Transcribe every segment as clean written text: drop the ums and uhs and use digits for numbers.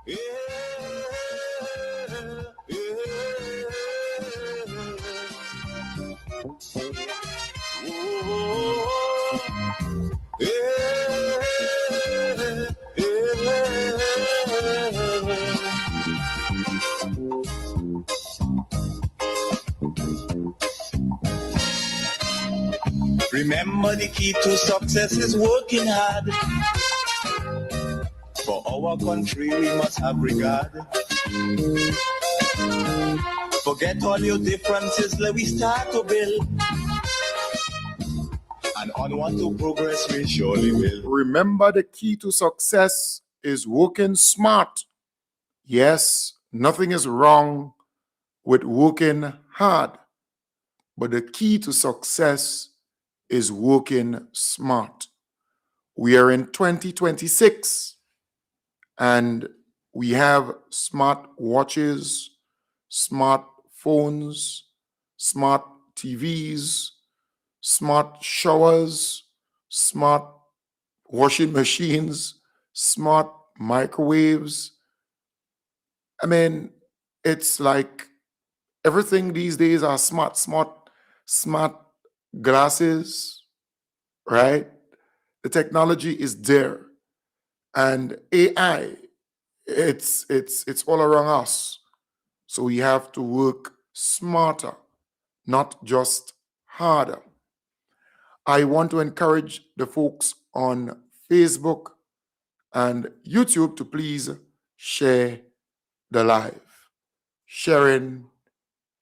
Yeah, yeah, oh, yeah, yeah. Remember the key to success is working hard. For our country we must have regard. Forget all your differences, let we start to build. And onward to progress we surely will. Remember, the key to success is working smart. Yes, nothing is wrong with working hard, but the key to success is working smart. We are in 2026 and we have smart watches, smart phones, smart TVs, smart showers, smart washing machines, smart microwaves. I mean, it's like everything these days are smart glasses, right? The technology is there, and AI, it's all around us. So we have to work smarter, not just harder. I want to encourage the folks on Facebook and YouTube to please share the live. Sharing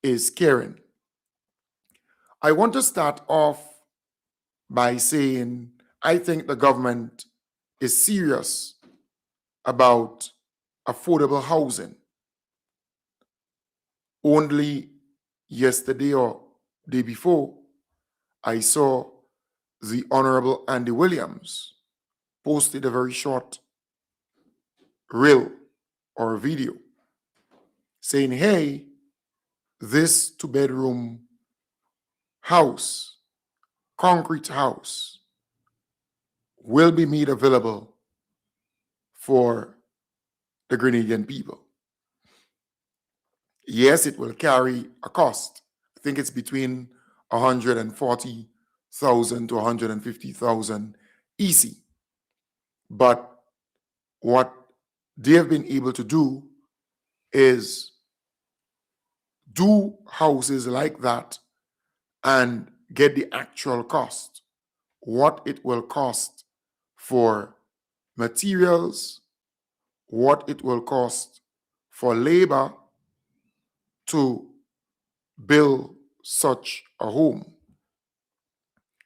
is caring. I want to start off by saying I think the government is serious about affordable housing. Only yesterday or day before, I saw the Honorable Andy Williams posted a very short reel or video saying, hey, this two-bedroom house, concrete house, will be made available for the Grenadian people. Yes, it will carry a cost. I think it's between 140,000 to 150,000 EC. But what they have been able to do is do houses like that and get the actual cost, what it will cost for materials, what it will cost for labor to build such a home.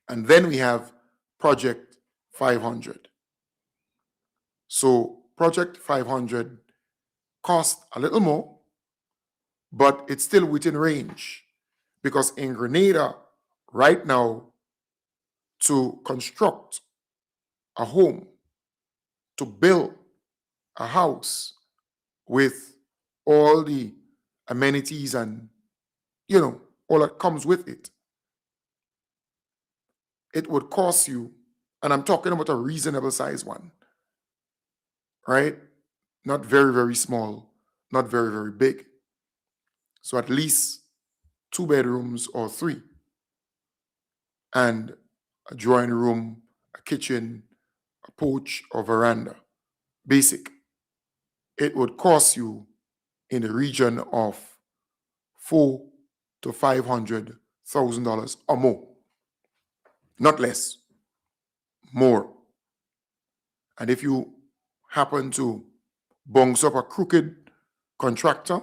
And then we have Project 500. So Project 500 cost a little more, but it's still within range, because in Grenada right now, to construct a home, to build a house with all the amenities and, all that comes with it, it would cost you, and I'm talking about a reasonable size one, right? Not very, very small, not very, very big. So at least 2 bedrooms or 3, and a drawing room, a kitchen, a porch, or veranda. Basic. It would cost you in the region of $400,000 to $500,000 or more, not less, more. And if you happen to bounce up a crooked contractor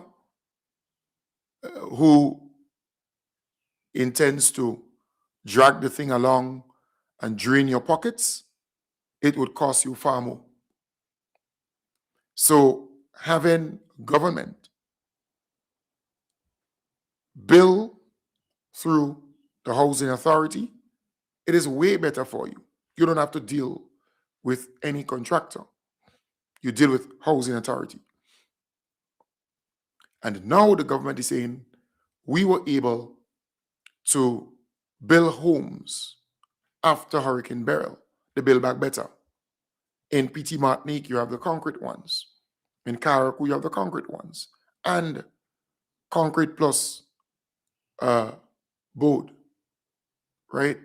who intends to drag the thing along and drain your pockets, it would cost you far more. So having government bill through the housing authority, it is way better for you. You don't have to deal with any contractor. You deal with housing authority. And now the government is saying we were able to build homes after Hurricane Beryl, the Build Back Better, In PT Martinique, you have the concrete ones. In Carriacou, you have the concrete ones. And concrete plus board, right?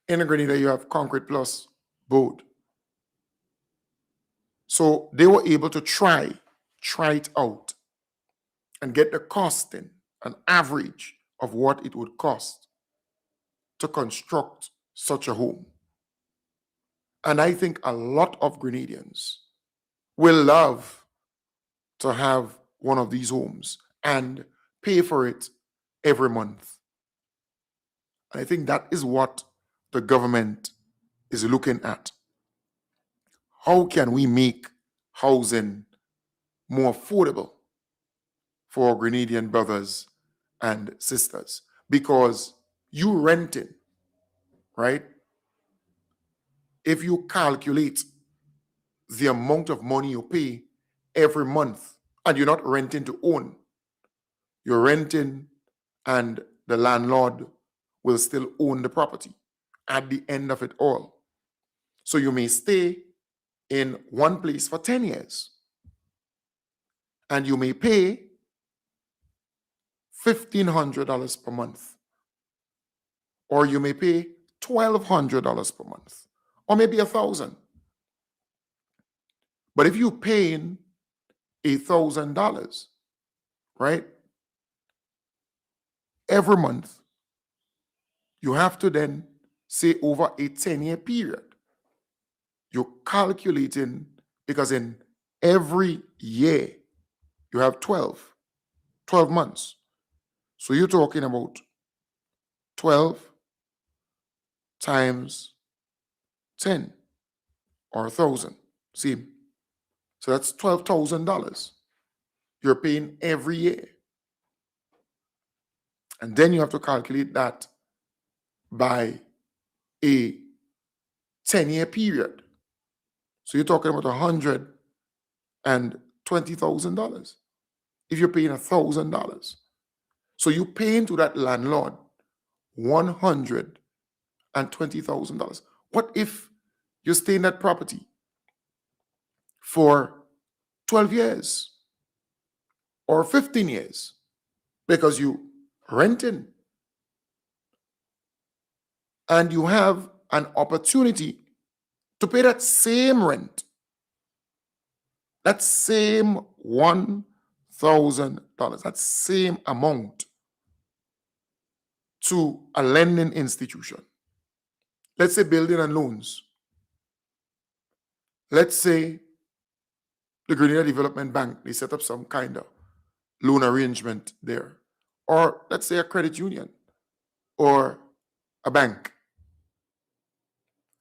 In Grenada, you have concrete plus board. So they were able to try it out and get the costing, an average of what it would cost to construct such a home. And I think a lot of Grenadians will love to have one of these homes and pay for it every month. And I think that is what the government is looking at. How can we make housing more affordable for our Grenadian brothers and sisters? Because you renting, right? If you calculate the amount of money you pay every month, and you're not renting to own, you're renting and the landlord will still own the property at the end of it all. So you may stay in one place for 10 years and you may pay $1,500 per month, or you may pay $1,200 per month, or maybe $1,000. But if you're paying $1,000, right, every month, you have to then say over a 10-year period. You're calculating, because in every year you have 12 months. So you're talking about 12 times 10 or 1,000. See? So that's $12,000 you're paying every year. And then you have to calculate that by a 10-year period. So you're talking about $120,000 if you're paying $1,000. So you're paying to that landlord $120,000. What if you stay in that property for 12 years or 15 years because you renting and you have an opportunity to pay that same rent, that same $1,000, that same amount to a lending institution? Let's say building and loans. Let's say the Grenada Development Bank, they set up some kind of loan arrangement there. Or let's say a credit union or a bank.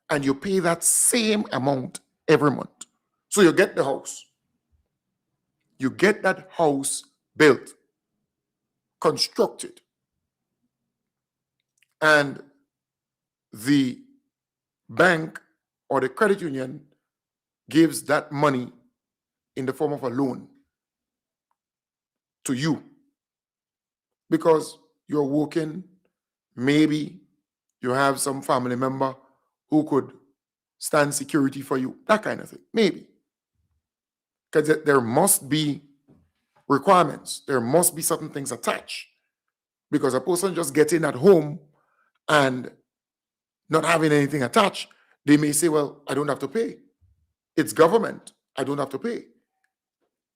And you pay that same amount every month. So you get the house. You get that house built, constructed. And the bank or the credit union gives that money in the form of a loan to you because you're working. Maybe you have some family member who could stand security for you, that kind of thing, maybe. Because there must be requirements. There must be certain things attached. Because a person just getting at home and not having anything attached, they may say, well, I don't have to pay. It's government. I don't have to pay.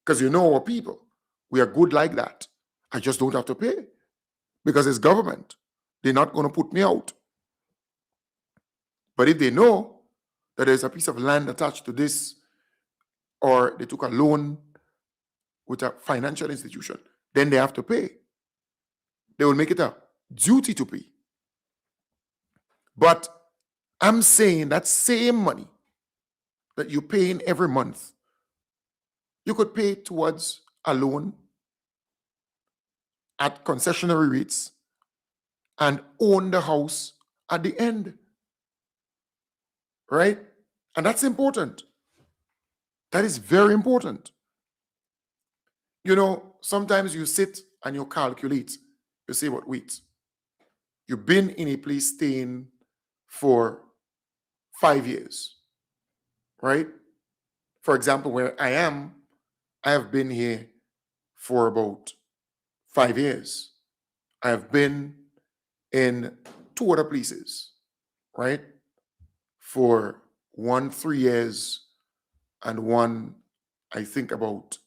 Because you know our people. We are good like that. I just don't have to pay. Because it's government. They're not going to put me out. But if they know that there's a piece of land attached to this, or they took a loan with a financial institution, then they have to pay. They will make it a duty to pay. But I'm saying that same money that you're paying every month, you could pay towards a loan at concessionary rates and own the house at the end. Right? And that's important. That is very important. You know, sometimes you sit and you calculate. You say, but wait, you've been in a place staying for 5 years, right? For example, where I am, I have been here for about 5 years. I have been in two other places, right? For one, 3 years, and one, I think about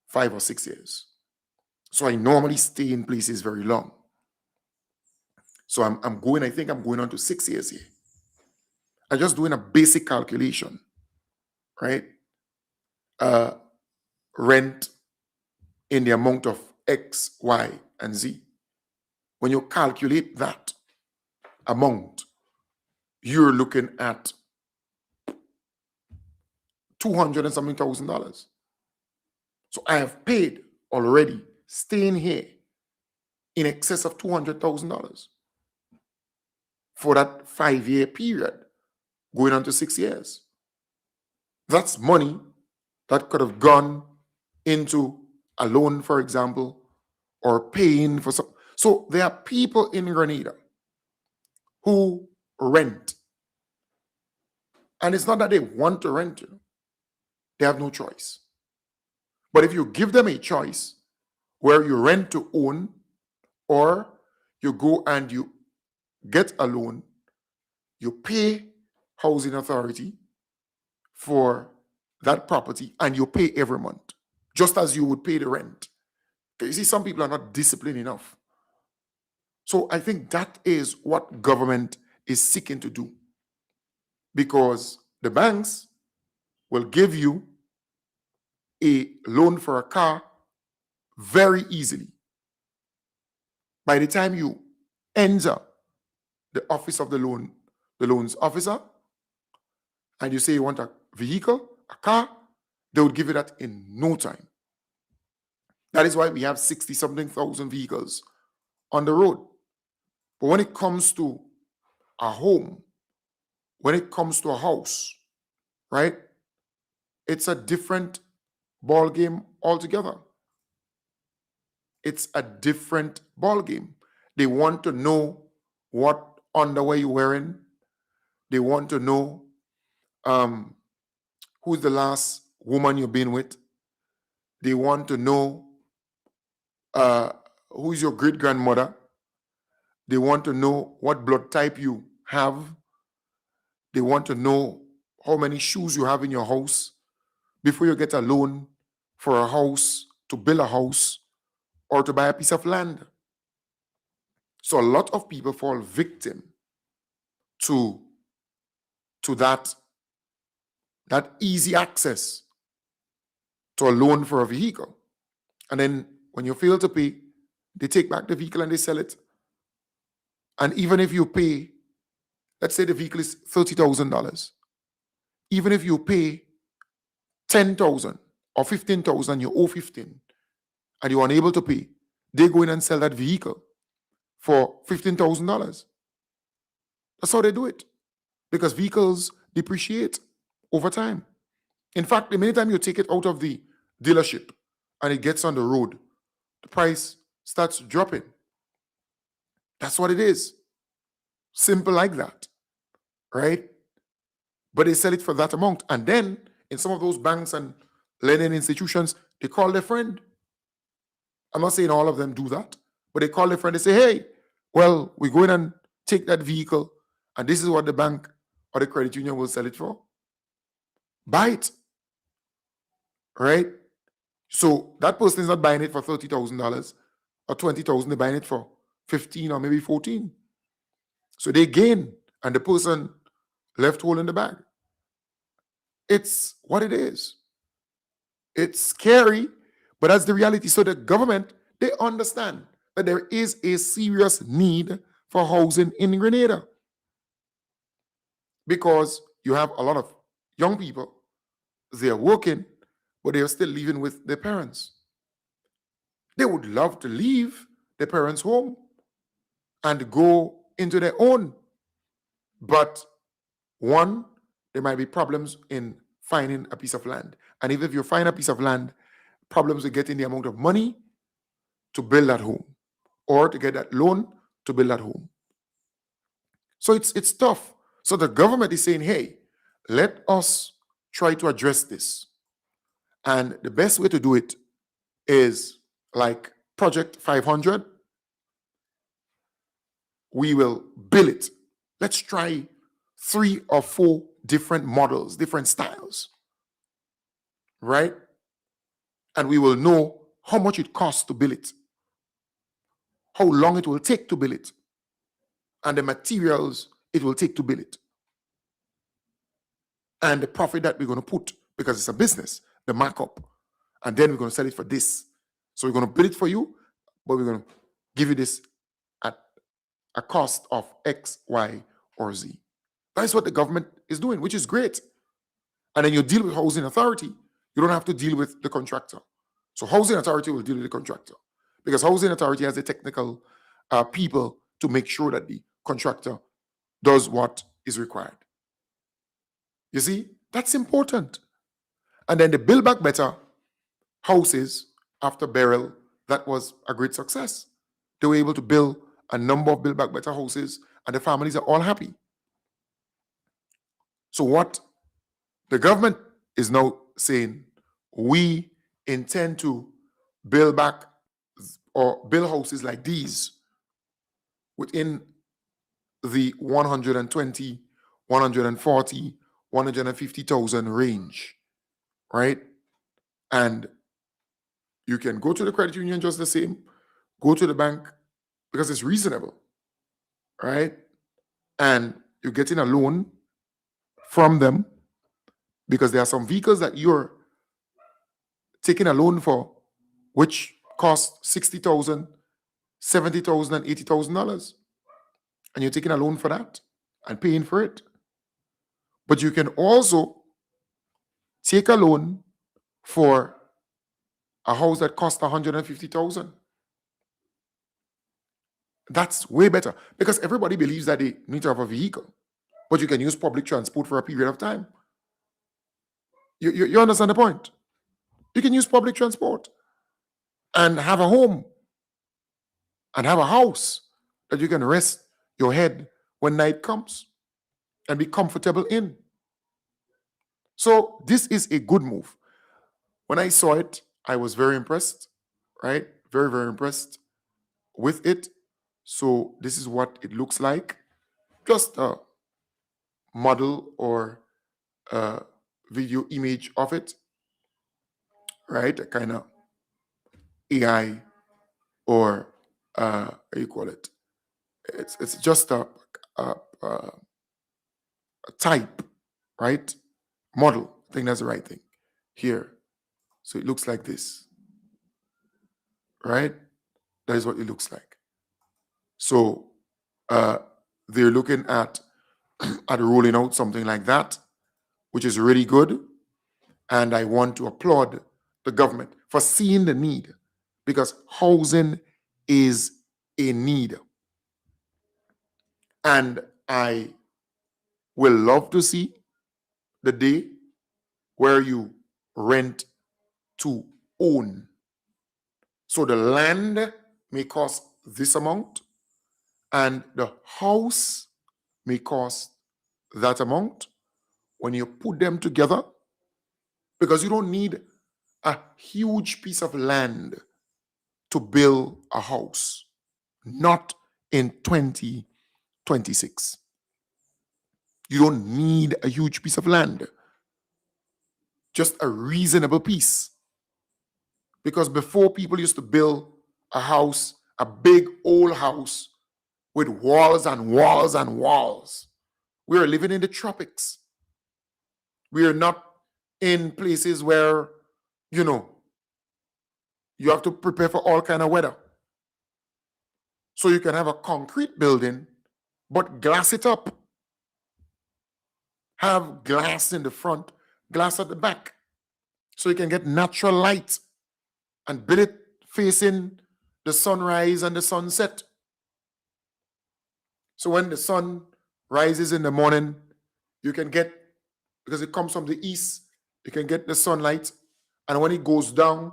5 or 6 years. So I normally stay in places very long. So I think I'm going on to 6 years here. I'm just doing a basic calculation, right? Uh, Rent in the amount of X, Y, and Z. When you calculate that amount, you're looking at 200 and something $1,000. So I have paid already staying here in excess of $200,000 for that 5-year period, going on to 6 years. That's money that could have gone into a loan, for example, or paying for some. So there are people in Grenada who rent. And it's not that they want to rent, they have no choice. But if you give them a choice where you rent to own, or you go and you get a loan, you pay housing authority for that property and you pay every month, just as you would pay the rent. You see, some people are not disciplined enough. So I think that is what government is seeking to do, because the banks will give you a loan for a car very easily. By the time you enter the office of the loans officer, and you say you want a vehicle, a car, they would give you that in no time. That is why we have 60-something thousand vehicles on the road. But when it comes to a home, when it comes to a house, right, it's a different ball game altogether. It's a different ball game. They want to know what underwear you're wearing. They want to know who's the last woman you've been with. They want to know who's your great-grandmother. They want to know what blood type you have. They want to know how many shoes you have in your house before you get a loan for a house, to build a house, or to buy a piece of land. So a lot of people fall victim to that easy access to a loan for a vehicle. And then when you fail to pay, they take back the vehicle and they sell it. And even if you pay, let's say the vehicle is $30,000, even if you pay $10,000 or $15,000, you owe $15,000, and you're unable to pay, they go in and sell that vehicle for $15,000. That's how they do it, because vehicles depreciate over time. In fact, the minute time you take it out of the dealership and it gets on the road, the price starts dropping. That's what it is. Simple like that, right? But they sell it for that amount. And then in some of those banks and lending institutions, they call their friend. I'm not saying all of them do that, but they call their friend and say, hey, well, we go in and take that vehicle, and this is what the bank or the credit union will sell it for. Buy it, right? So that person is not buying it for $30,000 or $20,000. They're buying it for 15 or maybe 14. So they gain, and the person left holding the bag. It's what it is. It's scary, but that's the reality. So the government, they understand that there is a serious need for housing in Grenada, because you have a lot of young people, they're working, but they're still living with their parents. They would love to leave their parents' home and go into their own. But one, there might be problems in finding a piece of land. And even if you find a piece of land, problems with getting the amount of money to build that home, or to get that loan to build that home. So it's tough. So the government is saying, hey, let us try to address this. And the best way to do it is like Project 500. We will bill it. Let's try 3 or 4 different models, different styles, right? And we will know how much it costs to build it, how long it will take to build it, and the materials it will take to build it, and the profit that we're going to put, because it's a business, the markup, and then we're going to sell it for this. So we're going to build it for you, but we're going to give you this at a cost of X, Y, or Z. That's what the government is doing, which is great. And then you deal with housing authority. You don't have to deal with the contractor. So housing authority will deal with the contractor, because housing authority has the technical people to make sure that the contractor does what is required. You see, that's important. And then the Build Back Better houses after Beryl, that was a great success. They were able to build a number of Build Back Better houses, and the families are all happy. So what the government is now saying, we intend to build back or build houses like these within the 120, 140, 150,000 range, right? And you can go to the credit union just the same, go to the bank, because it's reasonable, right? And you're getting a loan from them, because there are some vehicles that you're taking a loan for, which cost $60,000, $70,000, and $80,000. And you're taking a loan for that and paying for it. But you can also take a loan for a house that costs $150,000. That's way better, because everybody believes that they need to have a vehicle, but you can use public transport for a period of time. You understand the point? You can use public transport and have a home and have a house that you can rest your head when night comes and be comfortable in. So this is a good move. When I saw it, I was very impressed, right? Very, very impressed with it. So this is what it looks like. Just a model or a video image of it, right? A kind of AI, or how you call it? It's just a type, right? Model. I think that's the right thing here. So it looks like this, right? That is what it looks like. So they're looking at rolling out something like that, which is really good. And I want to applaud the government for seeing the need, because housing is a need. And I will love to see the day where you rent to own. So the land may cost this amount, and the house may cost that amount when you put them together, because you don't need a huge piece of land to build a house, not in 2026. You don't need a huge piece of land, just a reasonable piece. Because before, people used to build a house, a big old house with walls and walls and walls. We are living in the tropics. We are not in places where, you have to prepare for all kind of weather. So you can have a concrete building, but glass it up. Have glass in the front, glass at the back, so you can get natural light, and build it facing the sunrise and the sunset. So when the sun rises in the morning, you can get, because it comes from the east, you can get the sunlight. And when it goes down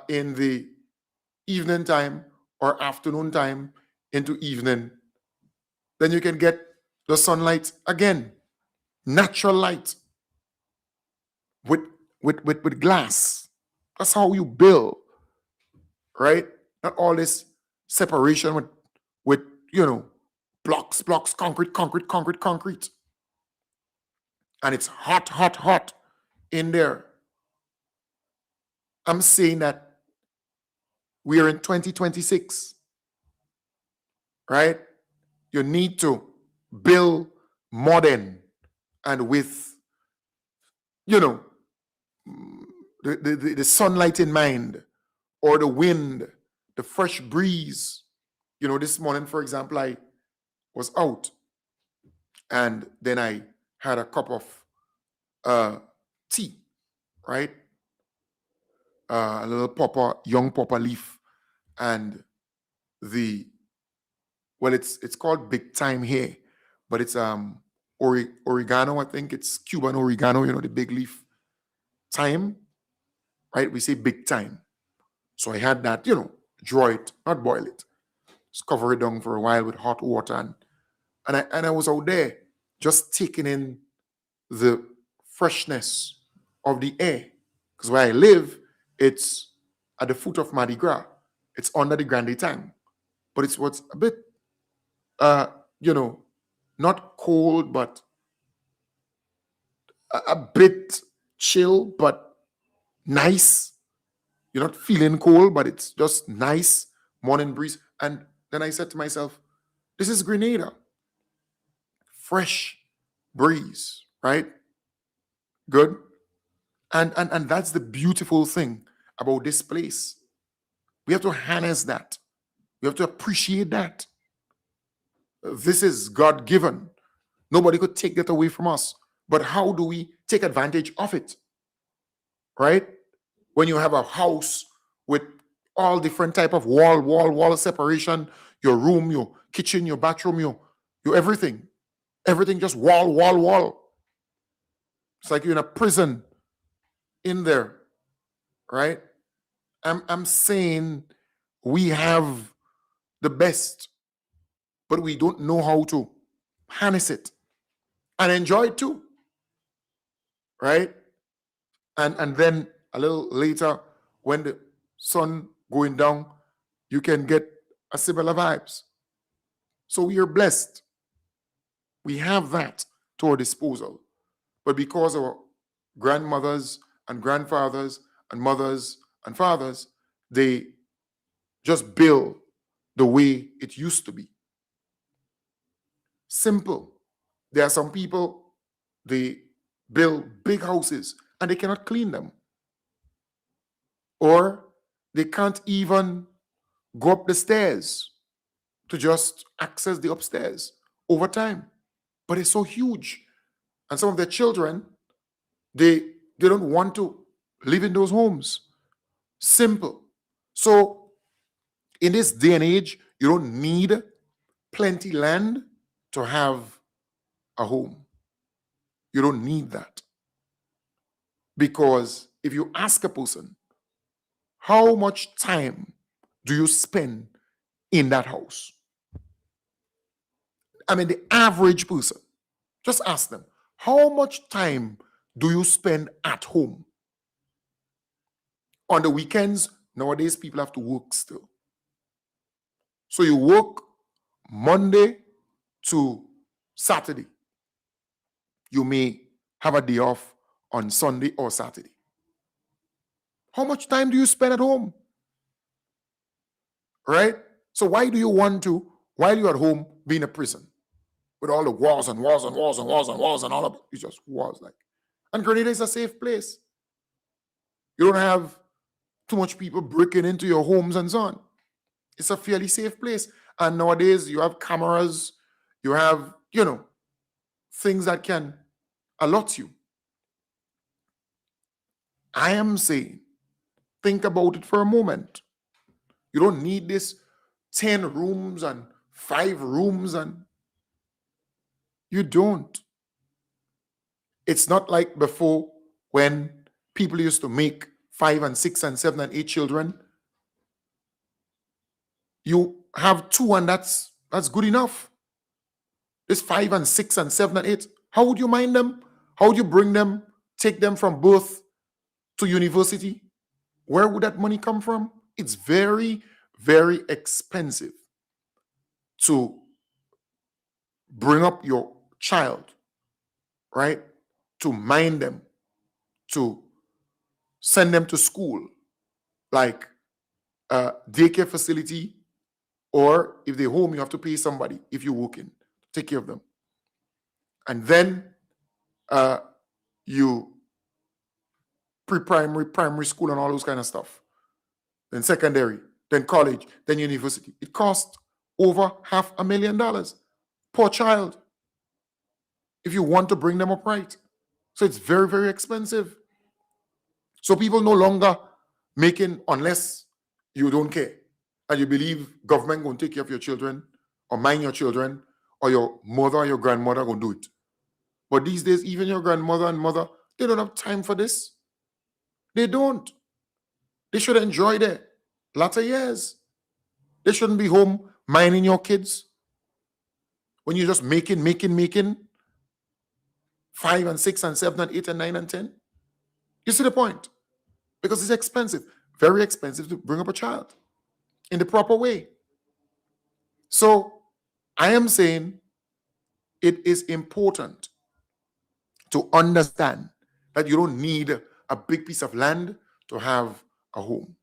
in the evening time or afternoon time into evening, then you can get the sunlight again, natural light, with with glass. That's how you build, right? Not all this separation with blocks, concrete. And it's hot in there. I'm saying that we are in 2026, right? You need to build modern and with, the sunlight in mind, or the wind, the fresh breeze. This morning, for example, I was out and then I had a cup of tea, right? A little young pawpaw leaf, and it's called Big Time here, but it's oregano. I think it's Cuban oregano. The big leaf thyme, right? We say Big Time. So I had that, draw it, not boil it, just cover it down for a while with hot water, and I was out there just taking in the freshness of the air, because where I live, it's at the foot of Mardi Gras. It's under the Grande Tang, but it's what's a bit, not cold, but a bit chill, but nice. You're not feeling cold, but it's just nice morning breeze. And then I said to myself, this is Grenada. Fresh breeze, right? Good. And that's the beautiful thing about this place. We have to harness that. We have to appreciate that. This is God-given. Nobody could take that away from us. But how do we take advantage of it? Right? When you have a house with all different type of wall separation, your room, your kitchen, your bathroom, your everything just wall. It's like you're in a prison in there, right? I'm saying we have the best, but we don't know how to harness it and enjoy it too, right? And then a little later, when the sun going down, you can get a similar vibes. So we are blessed. We have that to our disposal. But because our grandmothers and grandfathers and mothers and fathers, they just build the way it used to be. Simple. There are some people, they build big houses and they cannot clean them. Or they can't even go up the stairs to just access the upstairs over time. But it's so huge. And some of their children, they don't want to live in those homes. Simple. So in this day and age, you don't need plenty land to have a home. You don't need that. Because if you ask a person, how much time do you spend in that house? I mean, the average person, just ask them, how much time do you spend at home? On the weekends, nowadays, people have to work still. So you work Monday to Saturday. You may have a day off on Sunday or Saturday. How much time do you spend at home? Right? So why do you want to, while you're at home, be in a prison? With all the walls and walls and walls and walls and walls and all of it. It's just walls like. And Grenada is a safe place. You don't have too much people breaking into your homes and so on. It's a fairly safe place. And nowadays you have cameras, you have, things that can allot you. I am saying, think about it for a moment. You don't need this 10 rooms and 5 rooms, and you don't. It's not like before when people used to make 5 and 6 and 7 and 8 children. You have 2 and that's good enough. This 5 and 6 and 7 and 8, how would you mind them? How would you bring them, take them from birth to university, where would that money come from? It's very, very expensive to bring up your child, right? To mind them, to send them to school, like a daycare facility, or if they're home, you have to pay somebody if you're working to take care of them. And then you pre-primary, primary school, and all those kind of stuff. Then secondary, then college, then university. It costs over $500,000 per child if you want to bring them up right. So it's very, very expensive. So people no longer making, unless you don't care and you believe government going to take care of your children or mind your children, or your mother or your grandmother going to do it. But these days, even your grandmother and mother, they don't have time for this. They don't. They should enjoy their latter years. They shouldn't be home minding your kids when you're just making 5 and 6 and 7 and 8 and 9 and 10. You see the point? Because it's expensive, very expensive to bring up a child in the proper way. So I am saying it is important to understand that you don't need a big piece of land to have a home.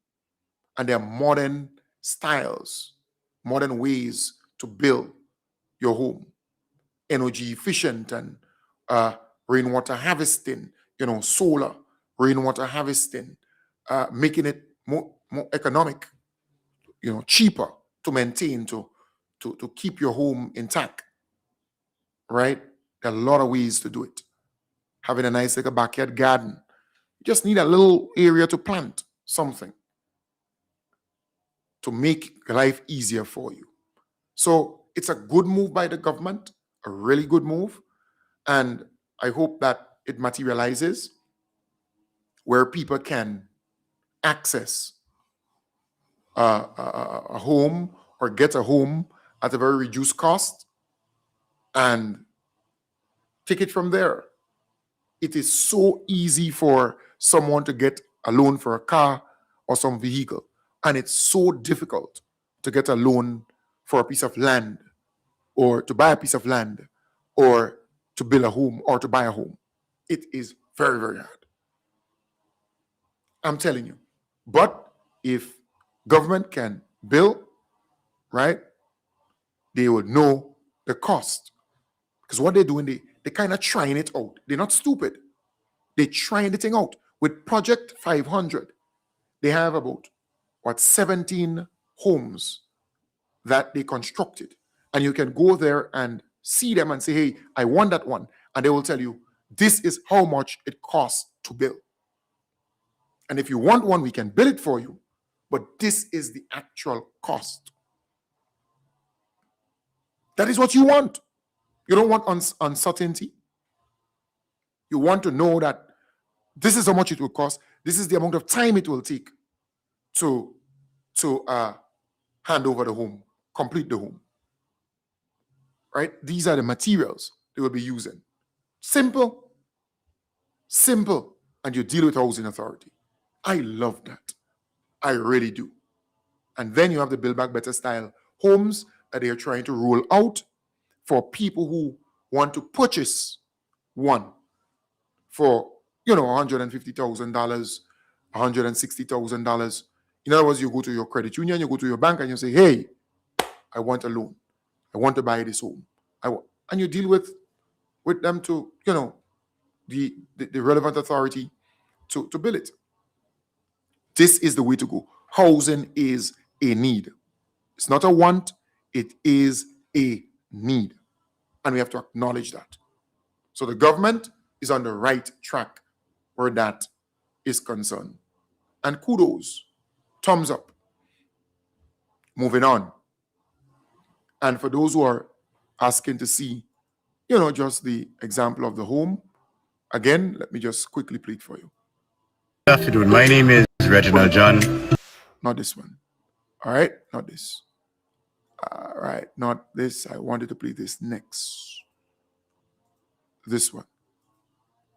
And there are modern styles, modern ways to build your home. Energy efficient and rainwater harvesting, solar, rainwater harvesting, making it more economic, cheaper to maintain, to keep your home intact, right? There are a lot of ways to do it. Having a nice like a backyard garden. You just need a little area to plant something to make life easier for you. So it's a good move by the government, a really good move. And I hope that it materializes where people can access a home or get a home at a very reduced cost and take it from there. It is so easy for someone to get a loan for a car or some vehicle, and it's so difficult to get a loan for a piece of land or to buy a piece of land or to build a home or to buy a home. It is very, very hard. I'm telling you. But if government can build, right, they will know the cost. Because what they're doing, they kind of trying it out. They're not stupid. They're trying the thing out. With Project 500, they have about, 17 homes that they constructed. And you can go there and see them and say, hey, I want that one. And they will tell you, this is how much it costs to build. And if you want one, we can build it for you. But this is the actual cost. That is what you want. You don't want uncertainty. You want to know that this is how much it will cost. This is the amount of time it will take to hand over the home, complete the home. Right? These are the materials they will be using. Simple, and you deal with housing authority. I love that. I really do. And then you have the Build Back Better style homes that they are trying to roll out for people who want to purchase one for, $150,000, $160,000. In other words, you go to your credit union, you go to your bank, and you say, hey, I want a loan. I want to buy this home. And you deal with them to, the relevant authority to build it. This is the way to go. Housing is a need. It's not a want. It is a need. And we have to acknowledge that. So the government is on the right track where that is concerned. And kudos. Thumbs up. Moving on. And for those who are asking to see, just the example of the home, again, let me just quickly play it for you. Good afternoon. My name is Reginald John. Not this one. All right, not this. All right, not this. I wanted to play this next. This one.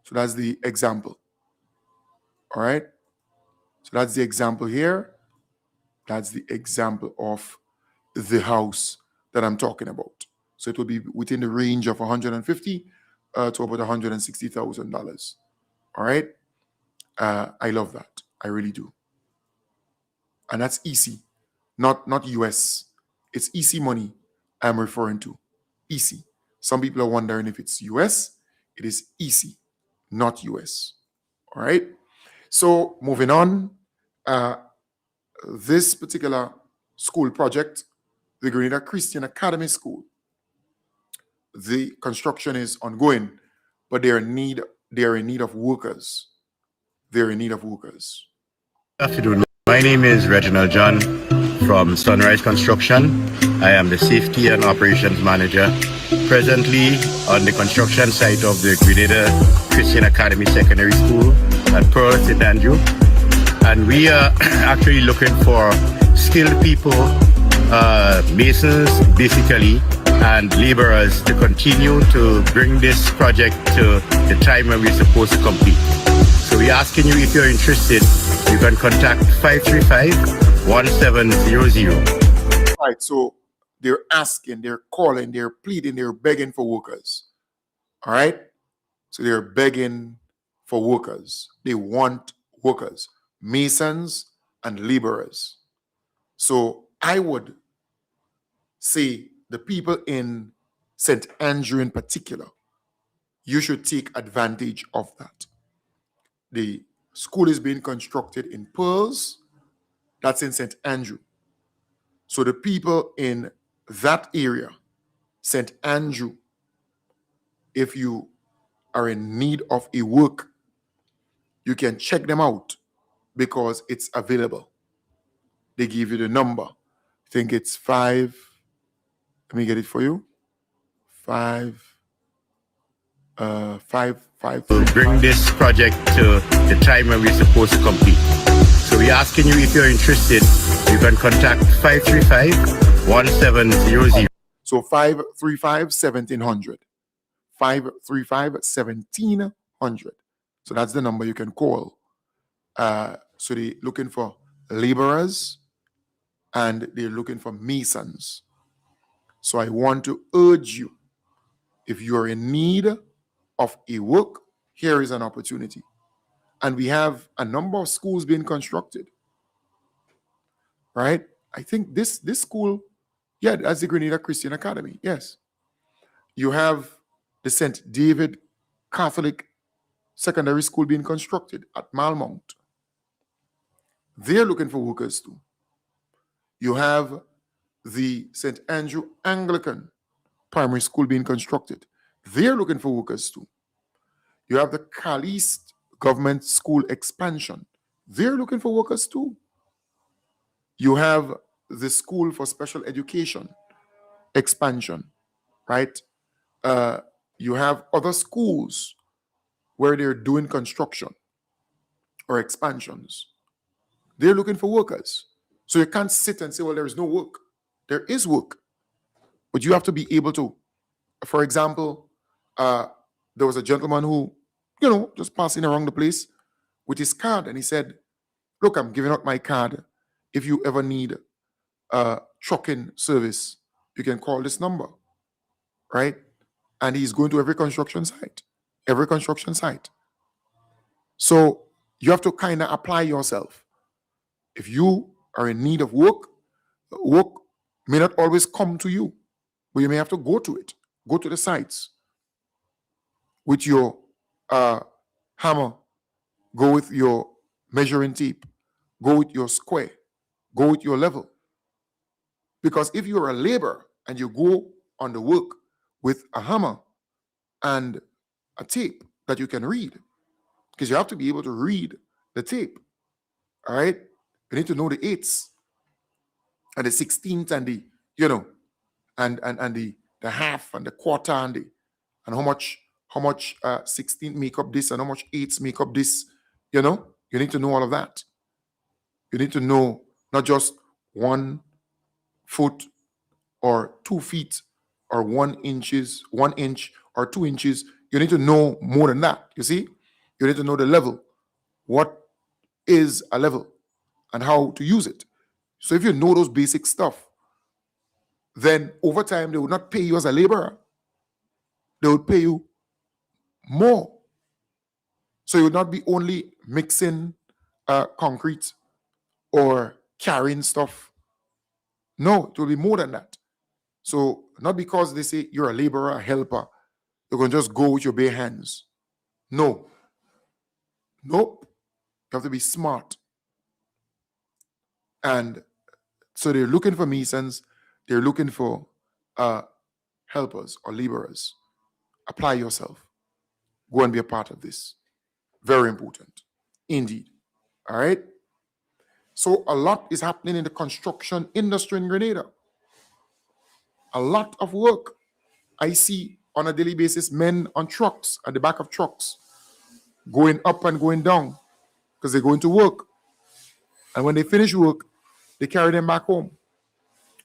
So that's the example. All right. So that's the example here. That's the example of the house that I'm talking about. So it will be within the range of 150 to about $160,000. All right. I love that. I really do. And that's EC, not US. It's EC money I'm referring to. EC. Some people are wondering if it's US. It is EC, not US. All right. So moving on, this particular school project, the Grenada Christian Academy School, the construction is ongoing, but they are in need of workers. They're in need of workers. Good afternoon. My name is Reginald John from Sunrise Construction. I am the Safety and Operations Manager, presently on the construction site of the Grenada Christian Academy Secondary School at Pearl St. Andrew. And we are actually looking for skilled people, masons basically, and laborers to continue to bring this project to the time when we're supposed to complete. So we're asking you, if you're interested, you can contact 535-1700. Right, so they're asking, they're calling, they're pleading, they're begging for workers. All right? So they're begging for workers. They want workers, masons and laborers. So I would say the people in St. Andrew in particular, you should take advantage of that. The school is being constructed in Pearls. That's in St. Andrew. So the people in that area, St. Andrew, if you are in need of a work, you can check them out because it's available. They give you the number. I think it's 5. Let me get it for you. 5. To bring this project to the time when we're supposed to complete. So we're asking you, if you're interested, you can contact 535-1700. So 535-1700. 535-1700. So that's the number you can call. So they're looking for laborers and they're looking for masons. So I want to urge you, if you're in need of a work, here is an opportunity. And we have a number of schools being constructed. Right? I think this school, yeah, that's the Grenada Christian Academy. Yes. You have the St. David Catholic Secondary School being constructed at Malmont. They're looking for workers too. You have the St. Andrew Anglican Primary School being constructed. They're looking for workers too. You have the Caliste Government School expansion. They're looking for workers too. You have the School for Special Education expansion, right? You have other schools where they're doing construction or expansions. They're looking for workers. So you can't sit and say, well, there is no work. There is work. But you have to be able to, for example, there was a gentleman who, just passing around the place with his card, and he said, look, I'm giving out my card. If you ever need trucking service, you can call this number, right? And he's going to every construction site. So you have to kind of apply yourself. If you are in need of work may not always come to you, but you may have to go to it. Go to the sites with your hammer, go with your measuring tape, go with your square, go with your level. Because if you're a laborer and you go on the work with a hammer and a tape that you can read, because you have to be able to read the tape, all right? You need to know the 8ths and the 16th and the, and the half and the quarter and how much 16th make up this and how much 8ths make up this, you need to know all of that. You need to know not just 1 foot or 2 feet or 1 inch or 2 inches. You need to know more than that. You see, you need to know the level. What is a level and how to use it. So if you know those basic stuff, then over time they will not pay you as a laborer. They will pay you more. So you would not be only mixing concrete or carrying stuff. No, it will be more than that. So not because they say you're a laborer, a helper, you're going to just go with your bare hands. No. Nope. You have to be smart. And so they're looking for masons, they're looking for helpers or laborers. Apply yourself. Go and be a part of this. Very important. Indeed. All right? So a lot is happening in the construction industry in Grenada. A lot of work. I see on a daily basis men on trucks, at the back of trucks, going up and going down because they're going to work. And when they finish work, they carry them back home.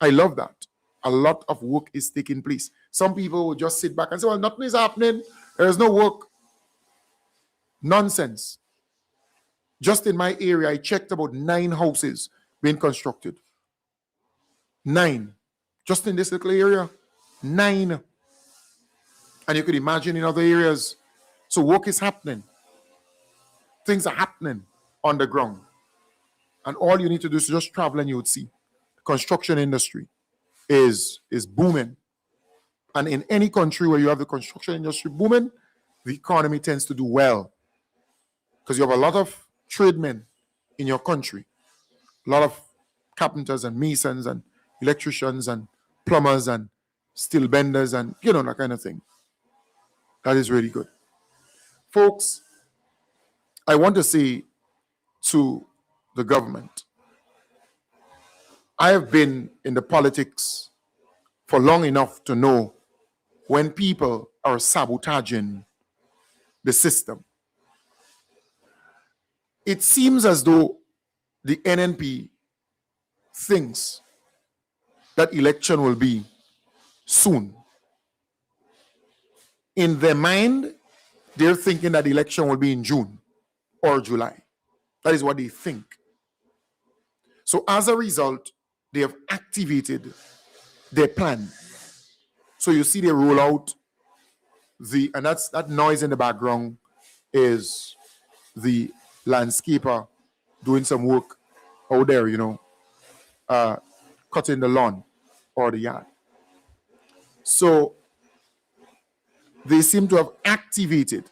I love that. A lot of work is taking place. Some people will just sit back and say, well, nothing is happening. There is no work. Nonsense. Just in my area, I checked about 9 houses being constructed. 9. Just in this little area, 9. And you could imagine in other areas. So work is happening. Things are happening on the ground. And all you need to do is just travel and you would see. The construction industry is booming. And in any country where you have the construction industry booming, the economy tends to do well. Because you have a lot of tradesmen in your country. A lot of carpenters and masons and electricians and plumbers and steel benders and, that kind of thing. That is really good. Folks, I want to say to the government, I have been in the politics for long enough to know when people are sabotaging the system. It seems as though the NNP thinks that election will be soon. In their mind, they're thinking that the election will be in June or July. That is what they think. So as a result, they have activated their plan. So you see they roll out and that noise in the background is the landscaper doing some work out there, cutting the lawn or the yard. So they seem to have activated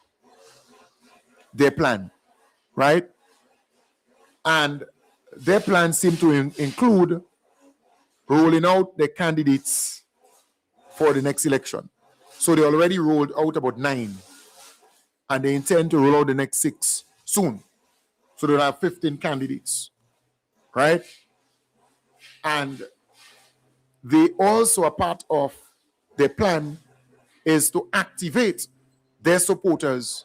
their plan, right? And their plan seemed to include rolling out the candidates for the next election. So they already rolled out about 9, and they intend to roll out the next 6 soon. So they'll have 15 candidates, right? And they also, a part of their plan is to activate their supporters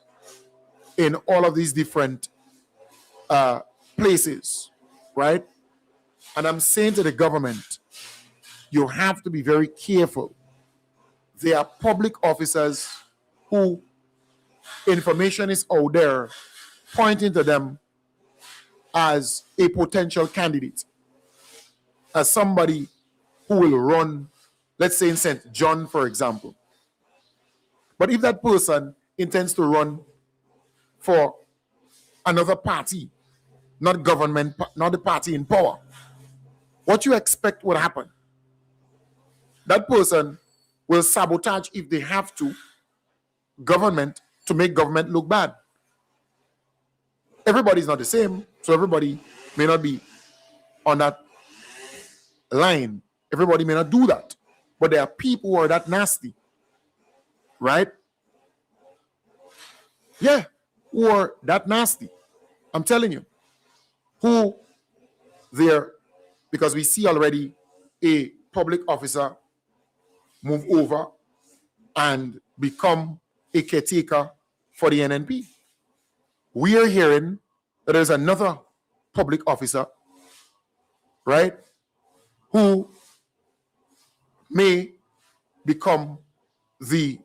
in all of these different places, right? And I'm saying to the government, you have to be very careful. There are public officers who information is out there pointing to them as a potential candidate, as somebody who will run, let's say in St. John, for example. But if that person intends to run for another party, not government, not the party in power, what you expect would happen? That person will sabotage, if they have to, government to make government look bad. Everybody's not the same, so everybody may not be on that line. Everybody may not do that. But there are people who are that nasty, right? Yeah, who are that nasty. I'm telling you. Who there, because we see already a public officer move over and become a caretaker for the NNP. We are hearing that there's another public officer, right, who may become the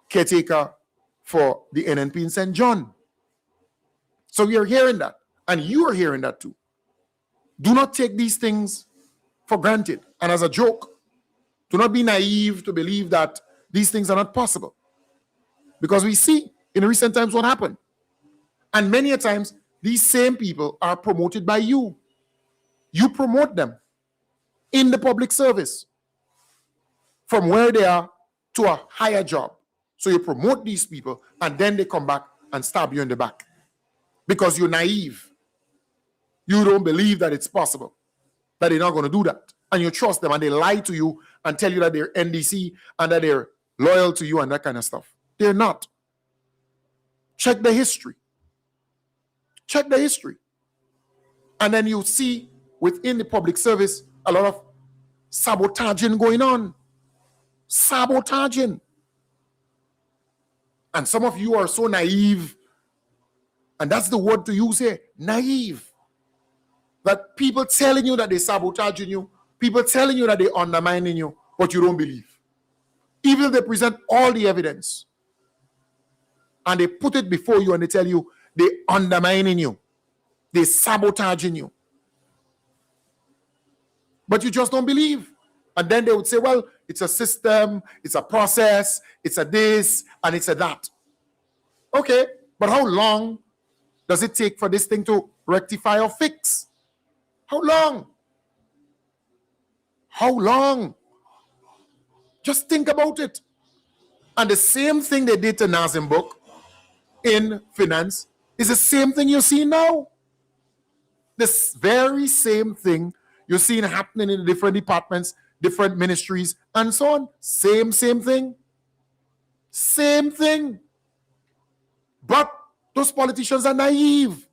caretaker for the NNP in St. John. So we are hearing that. And you are hearing that too. Do not take these things for granted and as a joke. Do not be naive to believe that these things are not possible. Because we see in recent times what happened. And many a times, these same people are promoted by you. You promote them in the public service from where they are to a higher job. So you promote these people and then they come back and stab you in the back because you're naive. You don't believe that it's possible, that they're not going to do that. And you trust them and they lie to you and tell you that they're NDC and that they're loyal to you and that kind of stuff. They're not. Check the history. Check the history. And then you see within the public service a lot of sabotaging going on. Sabotaging. And some of you are so naive, and that's the word to use here, naive. That people telling you that they're sabotaging you, people telling you that they're undermining you, but you don't believe. Even if they present all the evidence, and they put it before you and they tell you they're undermining you, they're sabotaging you. But you just don't believe. And then they would say, well, it's a system, it's a process, it's a this, and it's a that. Okay, but how long does it take for this thing to rectify or fix? How long? How long? Just think about it. And the same thing they did to Nazim Book in finance is the same thing you see now. This very same thing you're seeing happening in the different departments, different ministries, and so on. Same thing. Same thing. But those politicians are naive.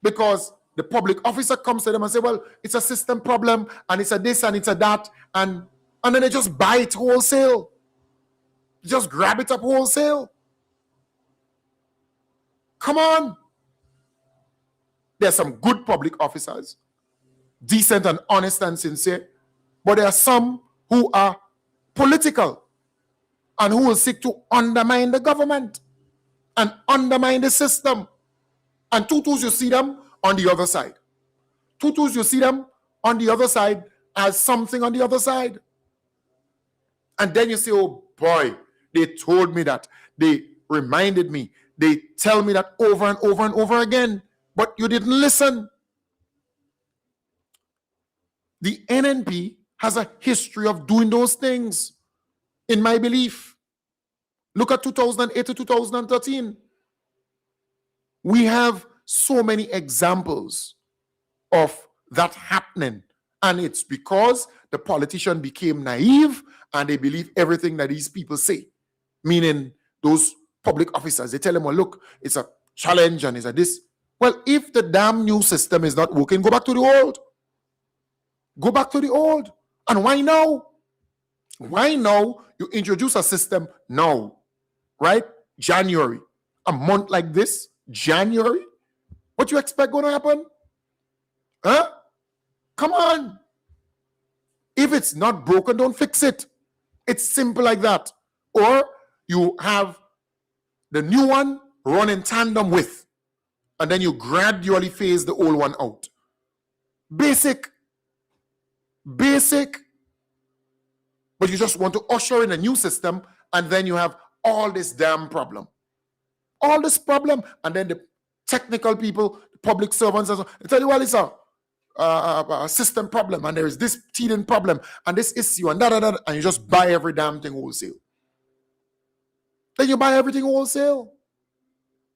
Because the public officer comes to them and say, well, it's a system problem, and it's a this, and it's a that, and then they just buy it wholesale. Just grab it up wholesale. Come on. There's some good public officers, decent and honest and sincere, but there are some who are political and who will seek to undermine the government and undermine the system. And tutus, you see them on the other side. Tutus, you see them on the other side as something on the other side. And then you say, oh boy, they told me that. They reminded me. They tell me that over and over and over again. But you didn't listen. The NNP has a history of doing those things, in my belief. Look at 2008 to 2013. We have so many examples of that happening. And it's because the politician became naive and they believe everything that these people say. Meaning those public officers, they tell them, well, look, it's a challenge and it's a this. Well, if the damn new system is not working, go back to the old. Go back to the old. And why now? Why now you introduce a system now, right? January. A month like this, January? What you expect going to happen? Huh? Come on. If it's not broken, don't fix it. It's simple like that. Or you have the new one run in tandem with, and then you gradually phase the old one out. Basic. Basic. But you just want to usher in a new system, and then you have all this damn problem. All this problem. And then the technical people, the public servants, they tell you, well, it's a system problem, and there is this teething problem, and this issue, and da-da-da, and you just buy every damn thing wholesale. Then you buy everything wholesale.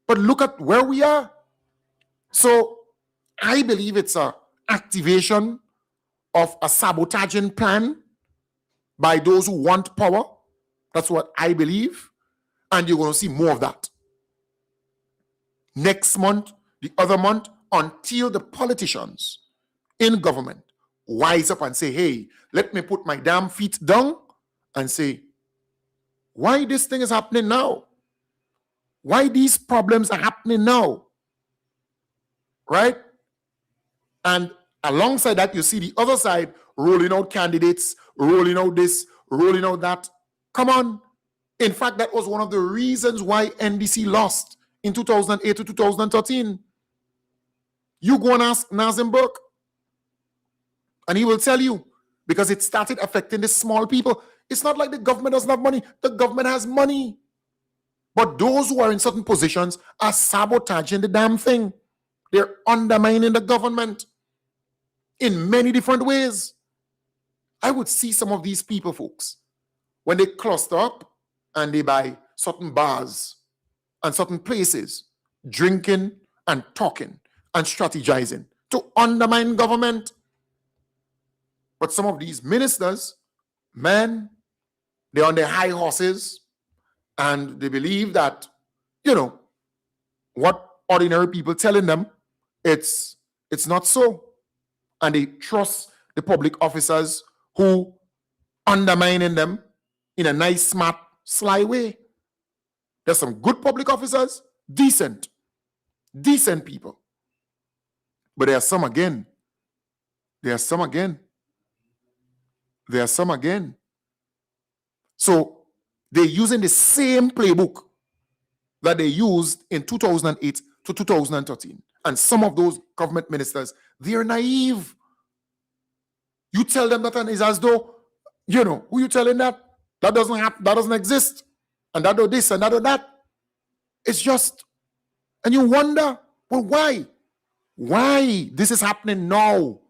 But look at where we are. So I believe it's an activation of a sabotaging plan by those who want power. That's what I believe. And you're going to see more of that. Next month, the other month, until the politicians in government wise up and say, hey, let me put my damn feet down and say, why this thing is happening now? Why these problems are happening now? Right? And alongside that, you see the other side rolling out candidates, rolling out this, rolling out that. Come on. In fact, that was one of the reasons why NDC lost in 2008 to 2013. You go and ask Nazim Burke, and he will tell you, because it started affecting the small people. It's not like the government doesn't have money. The government has money. But those who are in certain positions are sabotaging the damn thing. They're undermining the government in many different ways. I would see some of these people, folks, when they cluster up and they buy certain bars and certain places, drinking and talking and strategizing to undermine government. But some of these ministers, man, they're on their high horses and they believe that, what ordinary people telling them, it's not so. And they trust the public officers who undermining them in a nice, smart, sly way. There's some good public officers, decent people. But there are some again. So they're using the same playbook that they used in 2008 to 2013. And some of those government ministers, they're naive. You tell them that and it's as though, who you telling that? That doesn't happen, that doesn't exist. And that do this and that do that. It's just, and you wonder, well, why? Why this is happening now?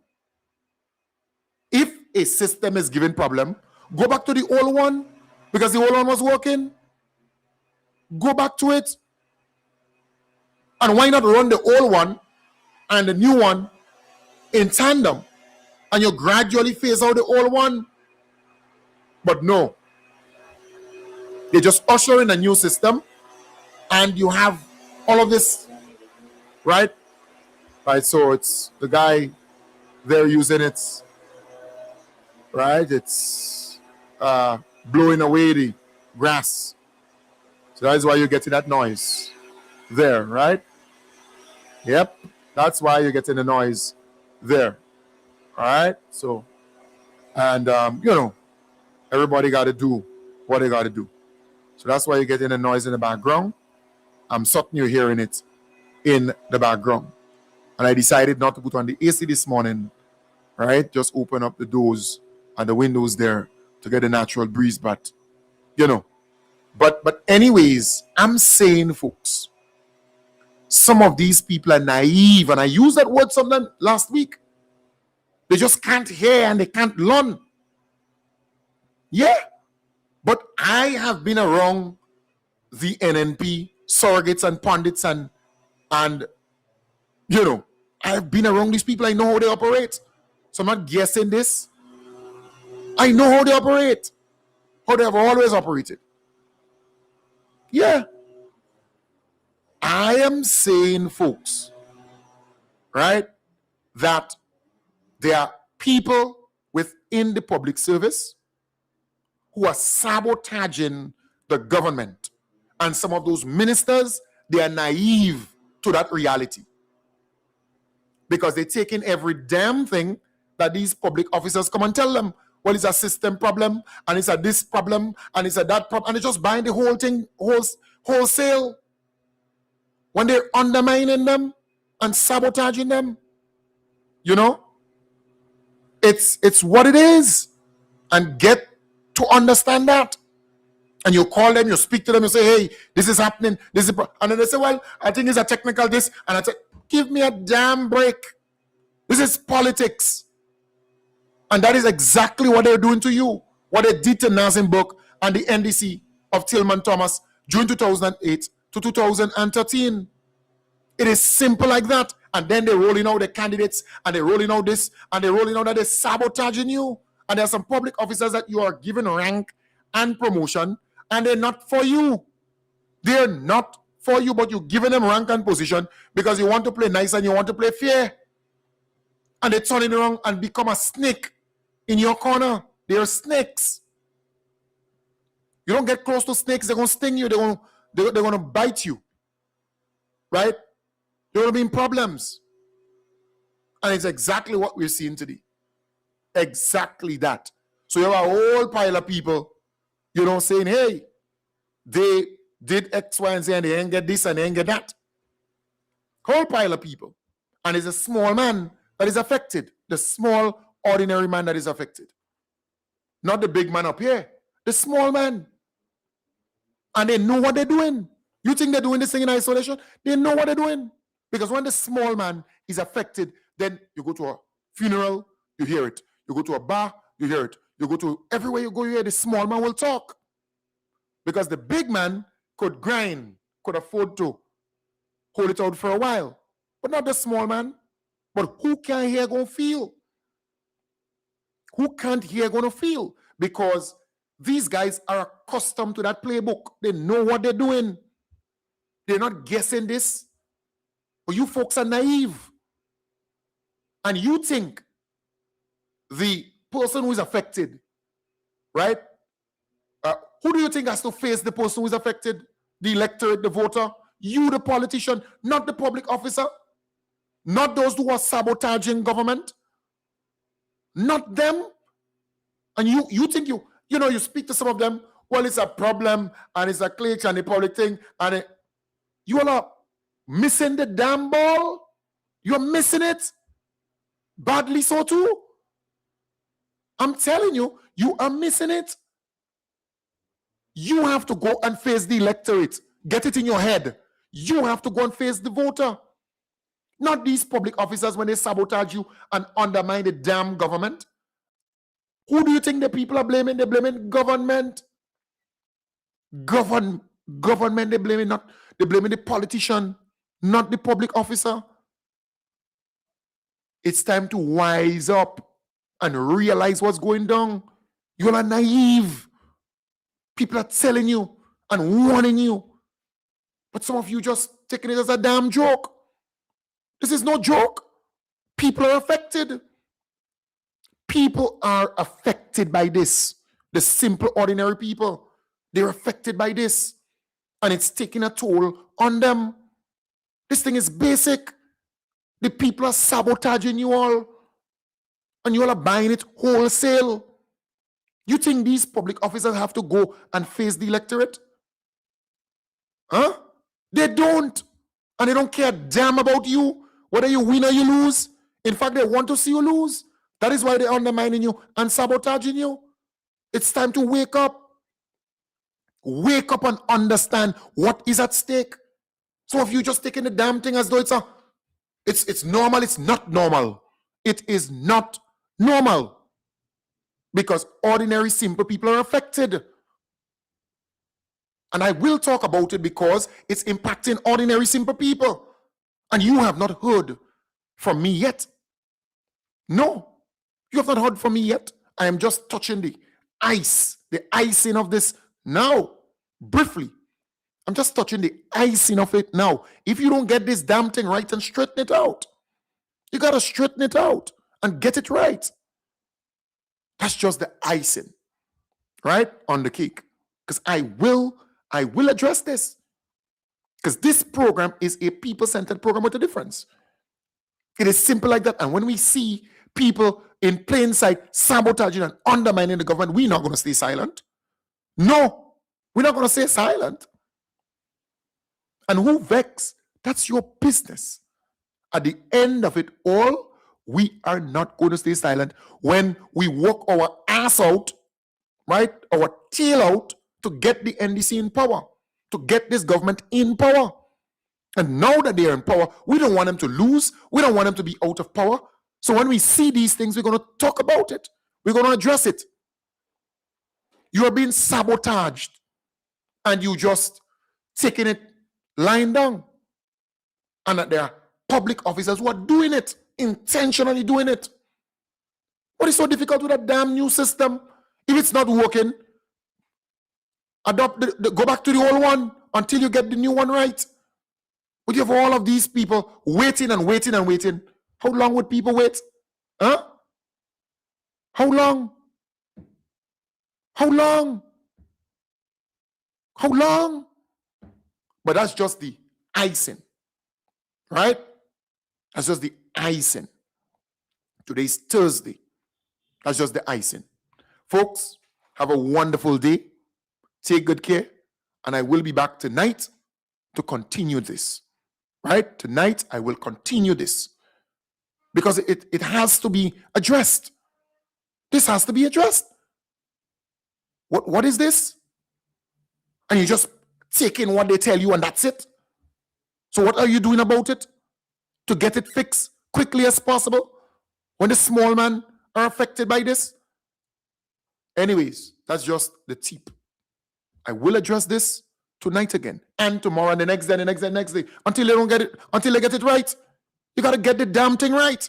If a system is giving problem, go back to the old one, because the old one was working. Go back to it. And why not run the old one and the new one in tandem? And you gradually phase out the old one. But no. They just usher in a new system and you have all of this, right? Right, so it's the guy there using it, right? It's blowing away the grass. So that's why you're getting that noise there, right? Yep, that's why you're getting the noise there. All right, so, and everybody got to do what they got to do. So that's why you're getting the noise in the background. I'm certain you're hearing it in the background. And I decided not to put on the AC this morning, right? Just open up the doors and the windows there to get a natural breeze. But, but anyways, I'm saying, folks, some of these people are naive. And I used that word sometime last week. They just can't hear and they can't learn. Yeah. But I have been around the NNP surrogates and pundits and I've been around these people. I know how they operate. So I'm not guessing this. I know how they operate. How they have always operated. Yeah. I am saying, folks, right, that there are people within the public service who are sabotaging the government. And some of those ministers, they are naive to that reality. Because they take in every damn thing that these public officers come and tell them. Well, it's a system problem, and it's a this problem, and it's a that problem, and they just buying the whole thing wholesale. When they're undermining them and sabotaging them, it's what it is. And get to understand that. And you call them, you speak to them, you say, hey, this is happening, this is, and then they say, well, I think it's a technical this, and I say, give me a damn break. This is politics. And that is exactly what they're doing to you. What they did to Nazim Burke and the NDC of Tillman Thomas June 2008 to 2013. It is simple like that. And then they're rolling out the candidates and they're rolling out this and they're rolling out that they're sabotaging you. And there are some public officers that you are given rank and promotion and they're not for you. They're not for you, but you're giving them rank and position because you want to play nice and you want to play fair. And they turn it around and become a snake in your corner. They're snakes. You don't get close to snakes, they're going to sting you, they're going to bite you. Right? They're going to be in problems. And it's exactly what we're seeing today. Exactly that. So you have a whole pile of people, saying, hey, they did X, Y, and Z, and they ain't get this and they ain't get that. Whole pile of people. And it's a small man that is affected. The small, ordinary man that is affected. Not the big man up here. The small man. And they know what they're doing. You think they're doing this thing in isolation? They know what they're doing. Because when the small man is affected, then you go to a funeral, you hear it. You go to a bar, you hear it. You go to everywhere you go, you hear the small man will talk. Because the big man could grind, could afford to hold it out for a while. But not the small man. But who can hear going to feel? Who can't hear going to feel? Because these guys are accustomed to that playbook. They know what they're doing. They're not guessing this. But you folks are naive. And you think the person who is affected, right? Who do you think has to face the person who is affected? The electorate, the voter? You, the politician, not the public officer? Not those who are sabotaging government? Not them? And you think you speak to some of them, well, it's a problem, and it's a glitch, and a public thing, and you all are missing the damn ball. You're missing it. Badly so too. I'm telling you, you are missing it. You have to go and face the electorate. Get it in your head. You have to go and face the voter. Not these public officers when they sabotage you and undermine the damn government. Who do you think the people are blaming? They're blaming government. Government, they're blaming the politician, not the public officer. It's time to wise up and realize what's going down. You are naive. People are telling you and warning you. But some of you just taking it as a damn joke. This is no joke. People are affected. People are affected by this. The simple, ordinary people. They're affected by this. And it's taking a toll on them. This thing is basic. The people are sabotaging you all. And you all are buying it wholesale. You think these public officers have to go and face the electorate? Huh? They don't. And they don't care damn about you, whether you win or you lose. In fact, they want to see you lose. That is why they're undermining you and sabotaging you. It's time to wake up. Wake up and understand what is at stake. Some of you just taking the damn thing as though it's normal. It's not normal. It is not normal. Because ordinary, simple people are affected. And I will talk about it because it's impacting ordinary, simple people. And you have not heard from me yet. No, you have not heard from me yet. I am just touching the icing of this now, briefly. I'm just touching the icing of it now. If you don't get this damn thing right and straighten it out, you got to straighten it out and get it right. That's just the icing, right, on the cake. Because I will address this. Because this program is a people-centered program with a difference. It is simple like that. And when we see people in plain sight sabotaging and undermining the government, we're not going to stay silent. No, we're not going to stay silent. And who vex? That's your business. At the end of it all, we are not going to stay silent when we work our ass out, right? Our tail out to get the NDC in power, to get this government in power. And now that they are in power, we don't want them to lose. We don't want them to be out of power. So when we see these things, we're going to talk about it. We're going to address it. You are being sabotaged and you just taking it lying down. And that there are public officers who are doing it, intentionally doing it. What is so difficult with that damn new system? If it's not working, go back to the old one until you get the new one right. But you have all of these people waiting and waiting and waiting. How long would people wait? Huh? How long? How long? How long? But that's just the icing, right? That's just the icing. Today's Thursday. That's just the icing. Folks, have a wonderful day. Take good care. And I will be back tonight to continue this. Right? Tonight, I will continue this. because it has to be addressed. This has to be addressed. What is this? And you just take in what they tell you and that's it. So what are you doing about it to get it fixed quickly as possible when the small man are affected by this? Anyways, that's just the tip. I will address this tonight again and tomorrow and the next day and the next day and the next day until they don't get it, until they get it right. You got to get the damn thing right.